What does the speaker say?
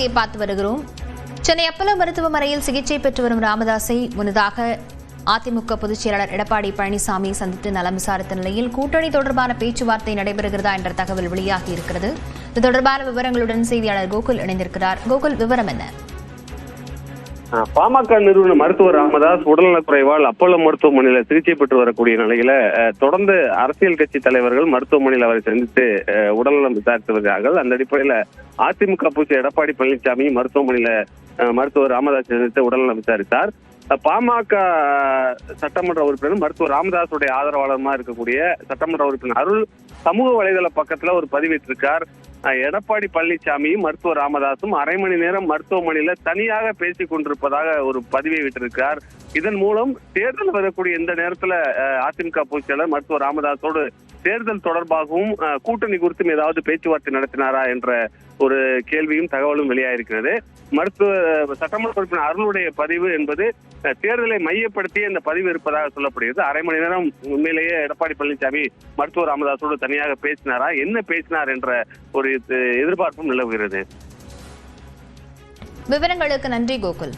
செய்தியை பார்த்து வருகிறோம். சென்னை அப்பல்லோ மருத்துவமனையில் சிகிச்சை பெற்று வரும் ராமதாஸை முன்னதாக அதிமுக பொதுச் செயலாளர் எடப்பாடி பழனிசாமி சந்தித்து நலம் விசாரித்த நிலையில் கூட்டணி தொடர்பான பேச்சுவார்த்தை நடைபெறுகிறதா என்ற தகவல் வெளியாகி இருக்கிறது. இது தொடர்பான விவரங்களுடன் செய்தியாளர் கோகுல் இணைந்திருக்கிறார். கோகுல், விவரம் என்ன? பாமக நிறுவன மருத்துவர் ராமதாஸ் உடல்நலக்குறைவால் அப்பல்லோ மருத்துவமனையில சிகிச்சை பெற்று வரக்கூடிய நிலையில தொடர்ந்து அரசியல் கட்சி தலைவர்கள் மருத்துவமனையில் அவரை சந்தித்து உடல்நலம் விசாரித்து வருகிறார்கள். அந்த அடிப்படையில அதிமுக பொதுச் எடப்பாடி பழனிசாமி மருத்துவமனையில மருத்துவர் ராமதாஸ் சந்தித்து உடல்நலம் விசாரித்தார். பாமக சட்டமன்ற உறுப்பினர் மருத்துவர் ராமதாசுடைய ஆதரவாளருமா இருக்கக்கூடிய சட்டமன்ற உறுப்பினர் அருள் சமூக வலைதள பக்கத்துல ஒரு பதிவிட்டிருக்கார். எடப்பாடி பழனிசாமியும் மருத்துவர் ராமதாசும் அரை மணி நேரம் மருத்துவமனையில தனியாக பேசிக் கொண்டிருப்பதாக ஒரு பதிவை விட்டிருக்கார். இதன் மூலம் தேர்தல் வரக்கூடிய இந்த நேரத்துல அதிமுக பொதுச் செயலர் மருத்துவர் ராமதாஸோடு தேர்தல் தொடர்பாகவும் கூட்டணி குறித்தும் ஏதாவது பேச்சுவார்த்தை நடத்தினாரா என்ற ஒரு கேள்வியும் தகவலும் வெளியாயிருக்கிறது. சட்டமன்ற உறுப்பினர் அருளுடைய பதிவு என்பது தேர்தலை மையப்படுத்தி இந்த பதிவு இருப்பதாக சொல்லப்படுகிறது. அரை மணி நேரம் உண்மையிலேயே எடப்பாடி பழனிசாமி மருத்துவர் ராமதாஸோடு தனியாக பேசினாரா, என்ன பேசினார் என்ற ஒரு எதிர்பார்ப்பும் நிலவுகிறது. விவரங்களுக்கு நன்றி கோகுல்.